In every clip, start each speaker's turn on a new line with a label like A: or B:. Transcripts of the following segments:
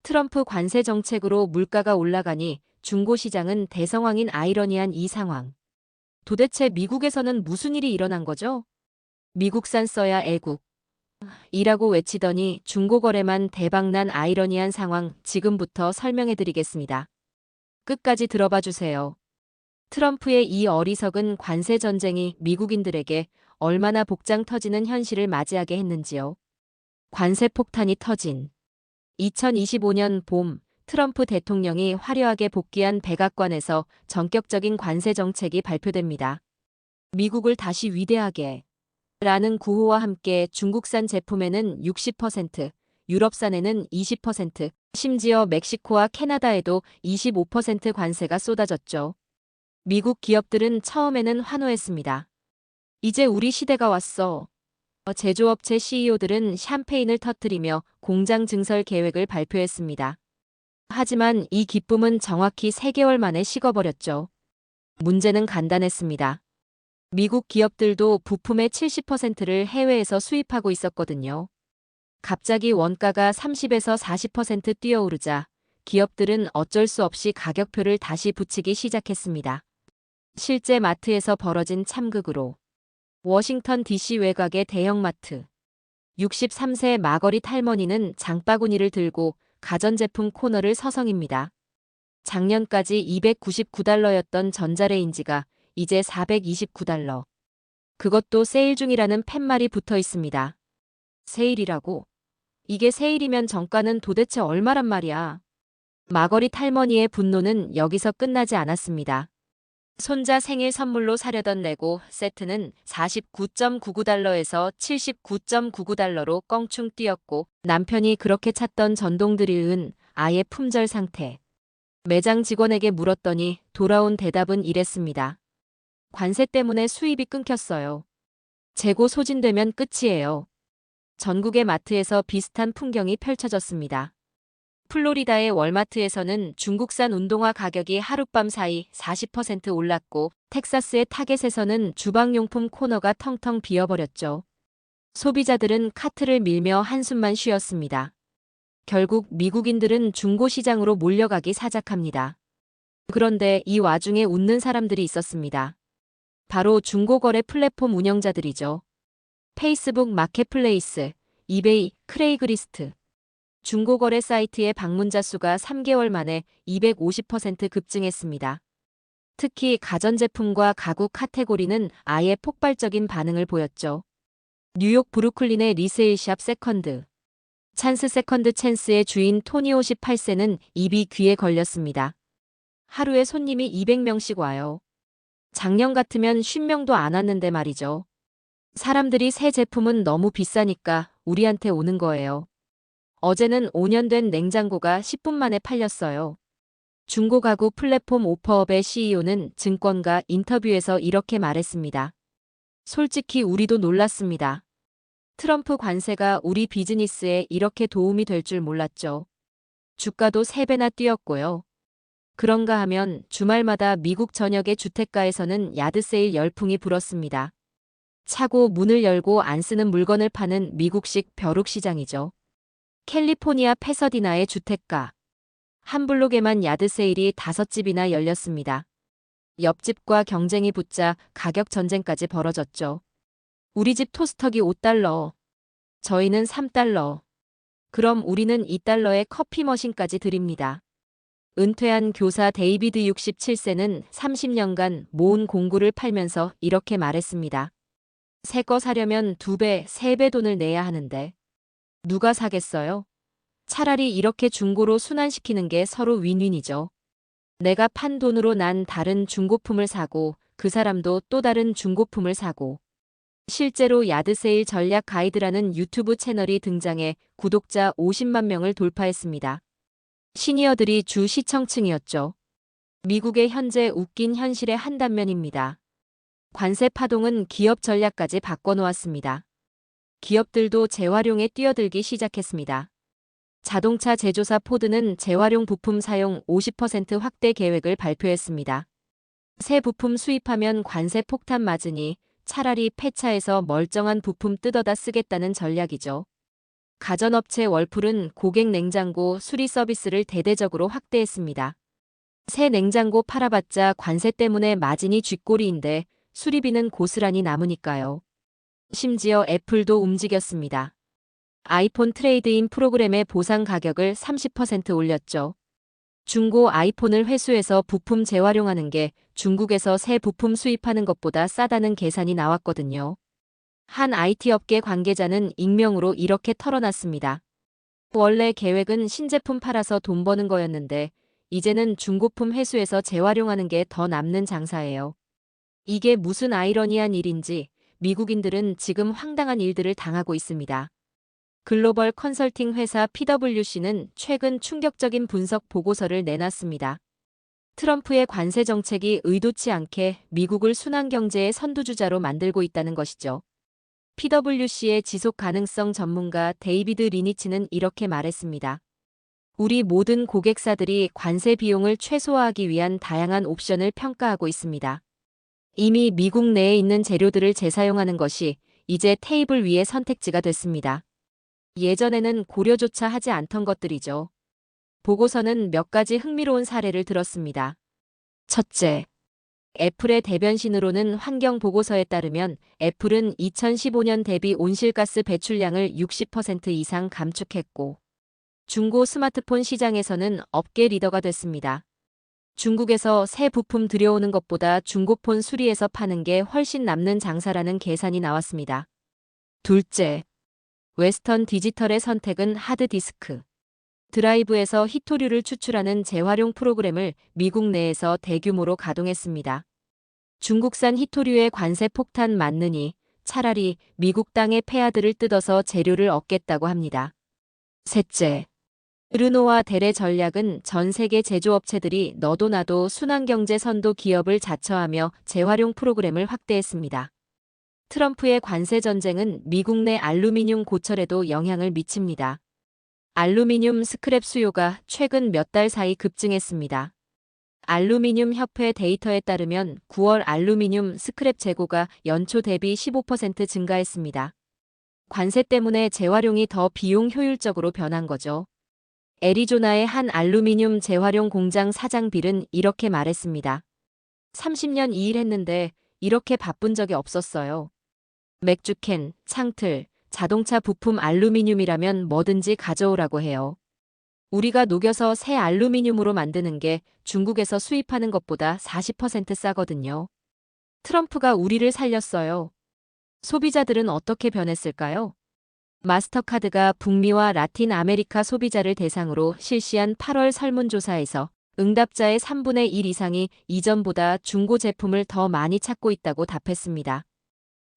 A: 트럼프 관세 정책으로 물가가 올라가니 중고시장은 대성황인 아이러니한 이 상황. 도대체 미국에서는 무슨 일이 일어난 거죠? 미국산 써야 애국. 이라고 외치더니 중고거래만 대박난 아이러니한 상황 지금부터 설명해드리겠습니다. 끝까지 들어봐 주세요. 트럼프의 이 어리석은 관세 전쟁이 미국인들에게 얼마나 복장 터지는 현실을 맞이하게 했는지요. 관세 폭탄이 터진 2025년 봄 트럼프 대통령이 화려하게 복귀한 백악관에서 전격적인 관세 정책이 발표됩니다. 미국을 다시 위대하게 라는 구호와 함께 중국산 제품에는 60%, 유럽산에는 20%, 심지어 멕시코와 캐나다에도 25% 관세가 쏟아졌죠. 미국 기업들은 처음에는 환호했습니다. 이제 우리 시대가 왔어. 제조업체 CEO들은 샴페인을 터뜨리며 공장 증설 계획을 발표했습니다. 하지만 이 기쁨은 정확히 3개월 만에 식어버렸죠. 문제는 간단했습니다. 미국 기업들도 부품의 70%를 해외에서 수입하고 있었거든요. 갑자기 원가가 30에서 40% 뛰어오르자 기업들은 어쩔 수 없이 가격표를 다시 붙이기 시작했습니다. 실제 마트에서 벌어진 참극으로 워싱턴 DC 외곽의 대형마트 63세 마거리 탈머니는 장바구니를 들고 가전제품 코너를 서성입니다. 작년까지 299달러였던 전자레인지가 이제 429달러. 그것도 세일 중이라는 팻말이 붙어 있습니다. 세일이라고? 이게 세일이면 정가는 도대체 얼마란 말이야? 마거리 탈머니의 분노는 여기서 끝나지 않았습니다. 손자 생일 선물로 사려던 레고 세트는 49.99달러에서 79.99달러로 껑충 뛰었고 남편이 그렇게 찾던 전동 드릴은 아예 품절 상태. 매장 직원에게 물었더니 돌아온 대답은 이랬습니다. 관세 때문에 수입이 끊겼어요. 재고 소진되면 끝이에요. 전국의 마트에서 비슷한 풍경이 펼쳐졌습니다. 플로리다의 월마트에서는 중국산 운동화 가격이 하룻밤 사이 40% 올랐고 텍사스의 타겟에서는 주방용품 코너가 텅텅 비어버렸죠. 소비자들은 카트를 밀며 한숨만 쉬었습니다. 결국 미국인들은 중고시장으로 몰려가기 시작합니다. 그런데 이 와중에 웃는 사람들이 있었습니다. 바로 중고거래 플랫폼 운영자들이죠. 페이스북 마켓플레이스, 이베이, 크레이그리스트. 중고거래 사이트의 방문자 수가 3개월 만에 250% 급증했습니다. 특히 가전제품과 가구 카테고리는 아예 폭발적인 반응을 보였죠. 뉴욕 브루클린의 리세일샵 세컨드. 찬스 세컨드 찬스의 주인 토니 58세는 입이 귀에 걸렸습니다. 하루에 손님이 200명씩 와요. 작년 같으면 50명도 안 왔는데 말이죠. 사람들이 새 제품은 너무 비싸니까 우리한테 오는 거예요. 어제는 5년 된 냉장고가 10분 만에 팔렸어요. 중고가구 플랫폼 오퍼업의 CEO는 증권가 인터뷰에서 이렇게 말했습니다. 솔직히 우리도 놀랐습니다. 트럼프 관세가 우리 비즈니스에 이렇게 도움이 될 줄 몰랐죠. 주가도 3배나 뛰었고요. 그런가 하면 주말마다 미국 전역의 주택가에서는 야드세일 열풍이 불었습니다. 차고 문을 열고 안 쓰는 물건을 파는 미국식 벼룩시장이죠. 캘리포니아 패서디나의 주택가. 한 블록에만 야드세일이 5집이나 열렸습니다. 옆집과 경쟁이 붙자 가격 전쟁까지 벌어졌죠. 우리 집 토스터기 5달러. 저희는 3달러. 그럼 우리는 2달러에 커피 머신까지 드립니다. 은퇴한 교사 데이비드 67세는 30년간 모은 공구를 팔면서 이렇게 말했습니다. 새 거 사려면 2배, 3배 돈을 내야 하는데 누가 사겠어요? 차라리 이렇게 중고로 순환시키는 게 서로 윈윈이죠. 내가 판 돈으로 난 다른 중고품을 사고 그 사람도 또 다른 중고품을 사고. 실제로 야드세일 전략 가이드라는 유튜브 채널이 등장해 구독자 50만 명을 돌파했습니다. 시니어들이 주 시청층이었죠. 미국의 현재 웃긴 현실의 한 단면입니다. 관세 파동은 기업 전략까지 바꿔놓았습니다. 기업들도 재활용에 뛰어들기 시작했습니다. 자동차 제조사 포드는 재활용 부품 사용 50% 확대 계획을 발표했습니다. 새 부품 수입하면 관세 폭탄 맞으니 차라리 폐차해서 멀쩡한 부품 뜯어다 쓰겠다는 전략이죠. 가전업체 월풀은 고객 냉장고 수리 서비스를 대대적으로 확대했습니다. 새 냉장고 팔아봤자 관세 때문에 마진이 쥐꼬리인데 수리비는 고스란히 남으니까요. 심지어 애플도 움직였습니다. 아이폰 트레이드인 프로그램의 보상 가격을 30% 올렸죠. 중고 아이폰을 회수해서 부품 재활용하는 게 중국에서 새 부품 수입하는 것보다 싸다는 계산이 나왔거든요. 한 IT 업계 관계자는 익명으로 이렇게 털어놨습니다. 원래 계획은 신제품 팔아서 돈 버는 거였는데 이제는 중고품 회수해서 재활용하는 게 더 남는 장사예요. 이게 무슨 아이러니한 일인지 미국인들은 지금 황당한 일들을 당하고 있습니다. 글로벌 컨설팅 회사 PwC는 최근 충격적인 분석 보고서를 내놨습니다. 트럼프의 관세 정책이 의도치 않게 미국을 순환 경제의 선두주자로 만들고 있다는 것이죠. PwC의 지속 가능성 전문가 데이비드 리니치는 이렇게 말했습니다. 우리 모든 고객사들이 관세 비용을 최소화하기 위한 다양한 옵션을 평가하고 있습니다. 이미 미국 내에 있는 재료들을 재사용하는 것이 이제 테이블 위의 선택지가 됐습니다. 예전에는 고려조차 하지 않던 것들이죠. 보고서는 몇 가지 흥미로운 사례를 들었습니다. 첫째, 애플의 대변신으로는 환경보고서에 따르면 애플은 2015년 대비 온실가스 배출량을 60% 이상 감축했고, 중고 스마트폰 시장에서는 업계 리더가 됐습니다. 중국에서 새 부품 들여오는 것보다 중고폰 수리해서 파는 게 훨씬 남는 장사라는 계산이 나왔습니다. 둘째, 웨스턴 디지털의 선택은 하드디스크 드라이브에서 히토류를 추출하는 재활용 프로그램을 미국 내에서 대규모로 가동했습니다. 중국산 히토류의 관세 폭탄 맞느니 차라리 미국 땅의 폐하들을 뜯어서 재료를 얻겠다고 합니다. 셋째, 르노와 델의 전략은 전 세계 제조업체들이 너도 나도 순환경제 선도 기업을 자처하며 재활용 프로그램을 확대했습니다. 트럼프의 관세 전쟁은 미국 내 알루미늄 고철에도 영향을 미칩니다. 알루미늄 스크랩 수요가 최근 몇 달 사이 급증했습니다. 알루미늄 협회 데이터에 따르면 9월 알루미늄 스크랩 재고가 연초 대비 15% 증가했습니다. 관세 때문에 재활용이 더 비용 효율적으로 변한 거죠. 애리조나의 한 알루미늄 재활용 공장 사장 빌은 이렇게 말했습니다. 30년 이 일 했는데 이렇게 바쁜 적이 없었어요. 맥주캔, 창틀, 자동차 부품 알루미늄이라면 뭐든지 가져오라고 해요. 우리가 녹여서 새 알루미늄으로 만드는 게 중국에서 수입하는 것보다 40% 싸거든요. 트럼프가 우리를 살렸어요. 소비자들은 어떻게 변했을까요? 마스터카드가 북미와 라틴 아메리카 소비자를 대상으로 실시한 8월 설문조사에서 응답자의 3분의 1 이상이 이전보다 중고 제품을 더 많이 찾고 있다고 답했습니다.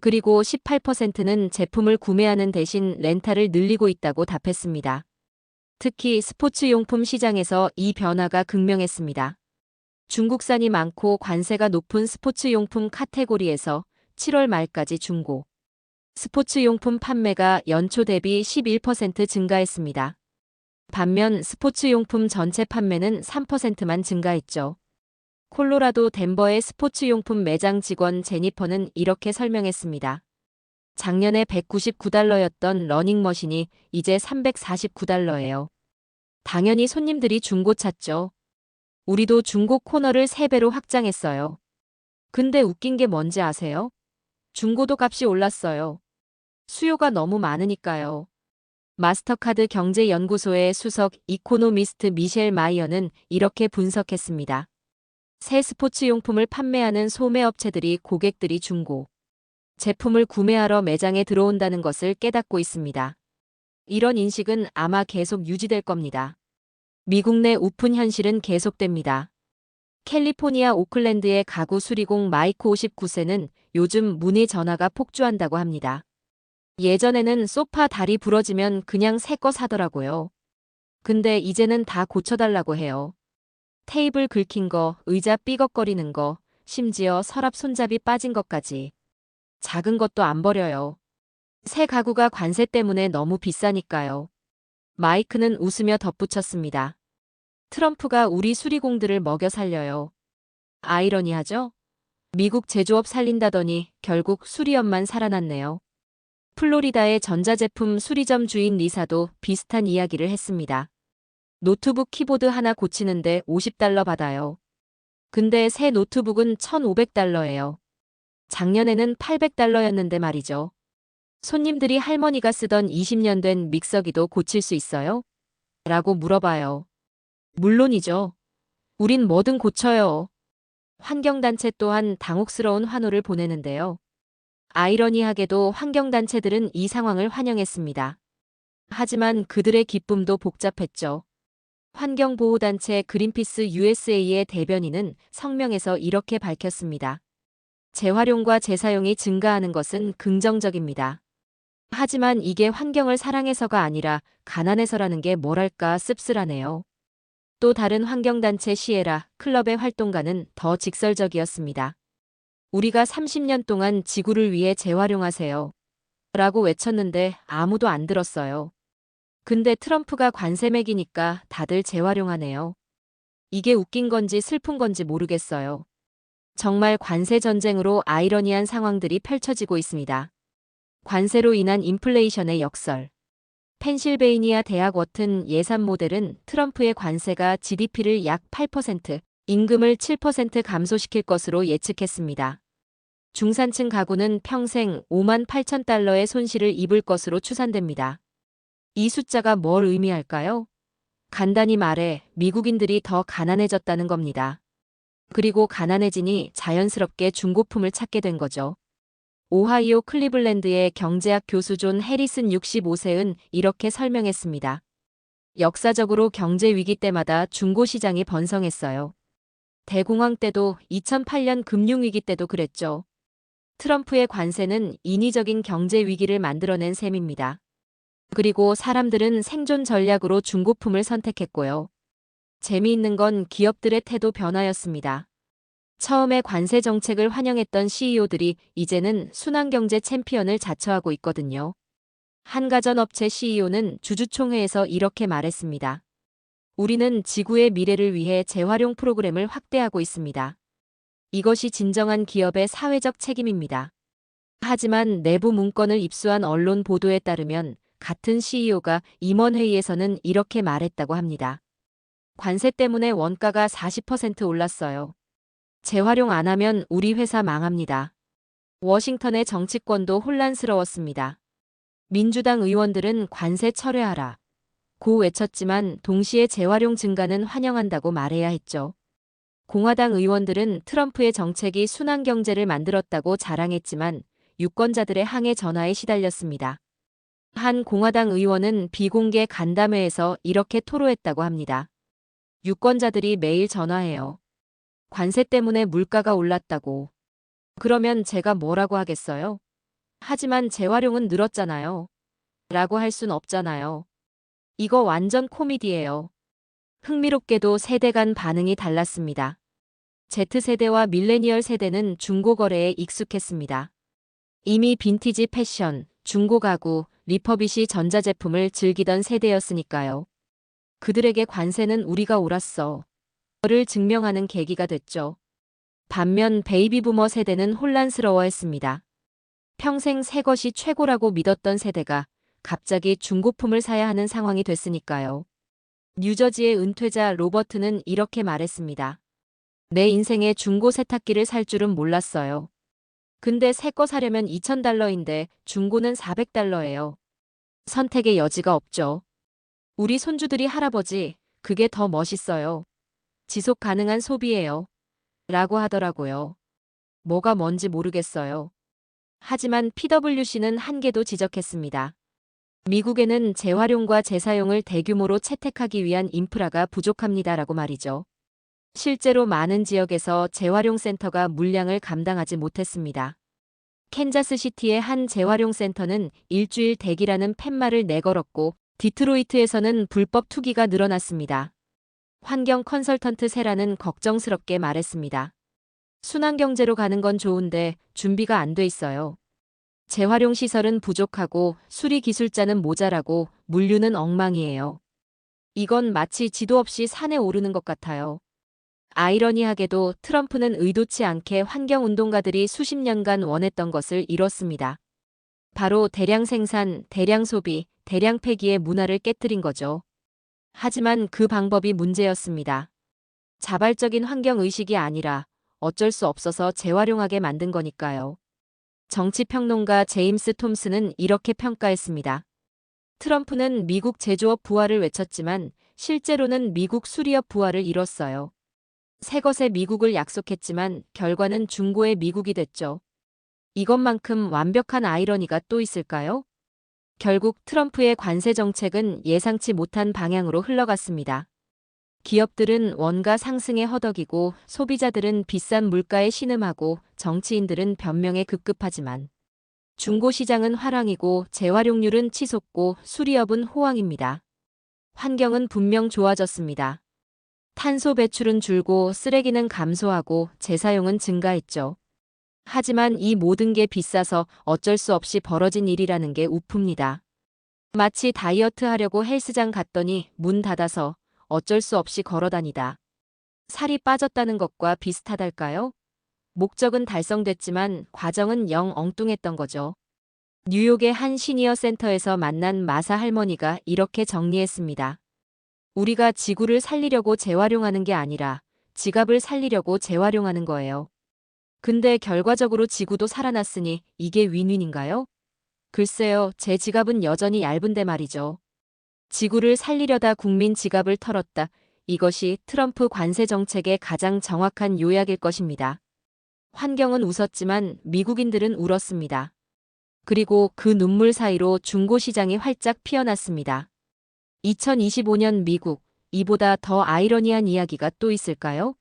A: 그리고 18%는 제품을 구매하는 대신 렌탈을 늘리고 있다고 답했습니다. 특히 스포츠용품 시장에서 이 변화가 극명했습니다. 중국산이 많고 관세가 높은 스포츠용품 카테고리에서 7월 말까지 중고 스포츠용품 판매가 연초 대비 11% 증가했습니다. 반면 스포츠용품 전체 판매는 3%만 증가했죠. 콜로라도 덴버의 스포츠용품 매장 직원 제니퍼는 이렇게 설명했습니다. 작년에 $199였던 러닝머신이 이제 $349예요. 당연히 손님들이 중고 찾죠. 우리도 중고 코너를 3배로 확장했어요. 근데 웃긴 게 뭔지 아세요? 중고도 값이 올랐어요. 수요가 너무 많으니까요. 마스터카드 경제연구소의 수석 이코노미스트 미셸 마이어는 이렇게 분석했습니다. 새 스포츠용품을 판매하는 소매업체들이 고객들이 중고 제품을 구매하러 매장에 들어온다는 것을 깨닫고 있습니다. 이런 인식은 아마 계속 유지될 겁니다. 미국 내 오픈 현실은 계속됩니다. 캘리포니아 오클랜드의 가구 수리공 마이크 59세는 요즘 문의 전화가 폭주한다고 합니다. 예전에는 소파 다리 부러지면 그냥 새 거 사더라고요. 근데 이제는 다 고쳐달라고 해요. 테이블 긁힌 거, 의자 삐걱거리는 거, 심지어 서랍 손잡이 빠진 것까지. 작은 것도 안 버려요. 새 가구가 관세 때문에 너무 비싸니까요. 마이크는 웃으며 덧붙였습니다. 트럼프가 우리 수리공들을 먹여 살려요. 아이러니하죠? 미국 제조업 살린다더니 결국 수리업만 살아났네요. 플로리다의 전자제품 수리점 주인 리사도 비슷한 이야기를 했습니다. 노트북 키보드 하나 고치는데 $50 받아요. 근데 새 노트북은 $1,500예요. 작년에는 $800였는데 말이죠. 손님들이 할머니가 쓰던 20년 된 믹서기도 고칠 수 있어요? 라고 물어봐요. 물론이죠. 우린 뭐든 고쳐요. 환경단체 또한 당혹스러운 환호를 보내는데요. 아이러니하게도 환경단체들은 이 상황을 환영했습니다. 하지만 그들의 기쁨도 복잡했죠. 환경보호단체 그린피스 USA의 대변인은 성명에서 이렇게 밝혔습니다. 재활용과 재사용이 증가하는 것은 긍정적입니다. 하지만 이게 환경을 사랑해서가 아니라 가난해서라는 게 뭐랄까 씁쓸하네요. 또 다른 환경단체 시에라 클럽의 활동가는 더 직설적이었습니다. 우리가 30년 동안 지구를 위해 재활용하세요. 라고 외쳤는데 아무도 안 들었어요. 근데 트럼프가 관세 매기니까 다들 재활용하네요. 이게 웃긴 건지 슬픈 건지 모르겠어요. 정말 관세 전쟁으로 아이러니한 상황들이 펼쳐지고 있습니다. 관세로 인한 인플레이션의 역설. 펜실베이니아 대학 워튼 예산 모델은 트럼프의 관세가 GDP를 약 8%, 임금을 7% 감소시킬 것으로 예측했습니다. 중산층 가구는 평생 $58,000의 손실을 입을 것으로 추산됩니다. 이 숫자가 뭘 의미할까요? 간단히 말해 미국인들이 더 가난해졌다는 겁니다. 그리고 가난해지니 자연스럽게 중고품을 찾게 된 거죠. 오하이오 클리블랜드의 경제학 교수 존 해리슨 65세은 이렇게 설명했습니다. 역사적으로 경제 위기 때마다 중고시장이 번성했어요. 대공황 때도 2008년 금융위기 때도 그랬죠. 트럼프의 관세는 인위적인 경제 위기를 만들어낸 셈입니다. 그리고 사람들은 생존 전략으로 중고품을 선택했고요. 재미있는 건 기업들의 태도 변화였습니다. 처음에 관세 정책을 환영했던 CEO들이 이제는 순환경제 챔피언을 자처하고 있거든요. 한 가전업체 CEO는 주주총회에서 이렇게 말했습니다. 우리는 지구의 미래를 위해 재활용 프로그램을 확대하고 있습니다. 이것이 진정한 기업의 사회적 책임입니다. 하지만 내부 문건을 입수한 언론 보도에 따르면 같은 CEO가 임원회의에서는 이렇게 말했다고 합니다. 관세 때문에 원가가 40% 올랐어요. 재활용 안 하면 우리 회사 망합니다. 워싱턴의 정치권도 혼란스러웠습니다. 민주당 의원들은 관세 철회하라 고 외쳤지만 동시에 재활용 증가는 환영한다고 말해야 했죠. 공화당 의원들은 트럼프의 정책이 순환경제를 만들었다고 자랑했지만 유권자들의 항해 전화에 시달렸습니다. 한 공화당 의원은 비공개 간담회에서 이렇게 토로했다고 합니다. 유권자들이 매일 전화해요. 관세 때문에 물가가 올랐다고. 그러면 제가 뭐라고 하겠어요? 하지만 재활용은 늘었잖아요. 라고 할 순 없잖아요. 이거 완전 코미디예요. 흥미롭게도 세대 간 반응이 달랐습니다. Z세대와 밀레니얼 세대는 중고거래에 익숙했습니다. 이미 빈티지 패션, 중고 가구, 리퍼빗이 전자제품을 즐기던 세대였으니까요. 그들에게 관세는 우리가 옳았어. 를 증명하는 계기가 됐죠. 반면 베이비부머 세대는 혼란스러워했습니다. 평생 새 것이 최고라고 믿었던 세대가 갑자기 중고품을 사야 하는 상황이 됐으니까요. 뉴저지의 은퇴자 로버트는 이렇게 말했습니다. 내 인생에 중고 세탁기를 살 줄은 몰랐어요. 근데 새 거 사려면 $2,000인데 중고는 $400예요. 선택의 여지가 없죠. 우리 손주들이 할아버지, 그게 더 멋있어요. 지속 가능한 소비예요. 라고 하더라고요. 뭐가 뭔지 모르겠어요. 하지만 PwC는 한계도 지적했습니다. 미국에는 재활용과 재사용을 대규모로 채택하기 위한 인프라가 부족합니다라고 말이죠. 실제로 많은 지역에서 재활용 센터가 물량을 감당하지 못했습니다. 캔자스시티의 한 재활용 센터는 일주일 대기라는 팻말을 내걸었고 디트로이트에서는 불법 투기가 늘어났습니다. 환경 컨설턴트 세라는 걱정스럽게 말했습니다. 순환경제로 가는 건 좋은데 준비가 안 돼 있어요. 재활용 시설은 부족하고 수리 기술자는 모자라고 물류는 엉망이에요. 이건 마치 지도 없이 산에 오르는 것 같아요. 아이러니하게도 트럼프는 의도치 않게 환경운동가들이 수십 년간 원했던 것을 이뤘습니다. 바로 대량 생산, 대량 소비, 대량 폐기의 문화를 깨뜨린 거죠. 하지만 그 방법이 문제였습니다. 자발적인 환경의식이 아니라 어쩔 수 없어서 재활용하게 만든 거니까요. 정치평론가 제임스 톰슨은 이렇게 평가했습니다. 트럼프는 미국 제조업 부활을 외쳤지만 실제로는 미국 수리업 부활을 이뤘어요. 새 것의 미국을 약속했지만 결과는 중고의 미국이 됐죠. 이것만큼 완벽한 아이러니가 또 있을까요? 결국 트럼프의 관세 정책은 예상치 못한 방향으로 흘러갔습니다. 기업들은 원가 상승에 허덕이고 소비자들은 비싼 물가에 신음하고 정치인들은 변명에 급급하지만 중고시장은 화랑이고 재활용률은 치솟고 수리업은 호황입니다. 환경은 분명 좋아졌습니다. 탄소 배출은 줄고 쓰레기는 감소하고 재사용은 증가했죠. 하지만 이 모든 게 비싸서 어쩔 수 없이 벌어진 일이라는 게 우프입니다. 마치 다이어트 하려고 헬스장 갔더니 문 닫아서 어쩔 수 없이 걸어다니다 살이 빠졌다는 것과 비슷하달까요? 목적은 달성됐지만 과정은 영 엉뚱했던 거죠. 뉴욕의 한 시니어 센터에서 만난 마사 할머니가 이렇게 정리했습니다. 우리가 지구를 살리려고 재활용하는 게 아니라 지갑을 살리려고 재활용하는 거예요. 근데 결과적으로 지구도 살아났으니 이게 윈윈인가요? 글쎄요, 제 지갑은 여전히 얇은데 말이죠. 지구를 살리려다 국민 지갑을 털었다. 이것이 트럼프 관세 정책의 가장 정확한 요약일 것입니다. 환경은 웃었지만 미국인들은 울었습니다. 그리고 그 눈물 사이로 중고시장이 활짝 피어났습니다. 2025년 미국, 이보다 더 아이러니한 이야기가 또 있을까요?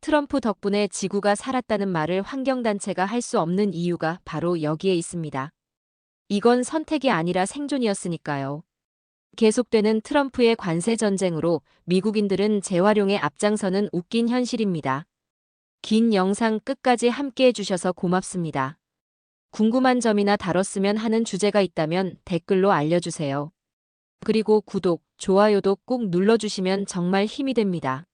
A: 트럼프 덕분에 지구가 살았다는 말을 환경단체가 할 수 없는 이유가 바로 여기에 있습니다. 이건 선택이 아니라 생존이었으니까요. 계속되는 트럼프의 관세 전쟁으로 미국인들은 재활용에 앞장서는 웃긴 현실입니다. 긴 영상 끝까지 함께 해주셔서 고맙습니다. 궁금한 점이나 다뤘으면 하는 주제가 있다면 댓글로 알려주세요. 그리고 구독, 좋아요도 꼭 눌러주시면 정말 힘이 됩니다.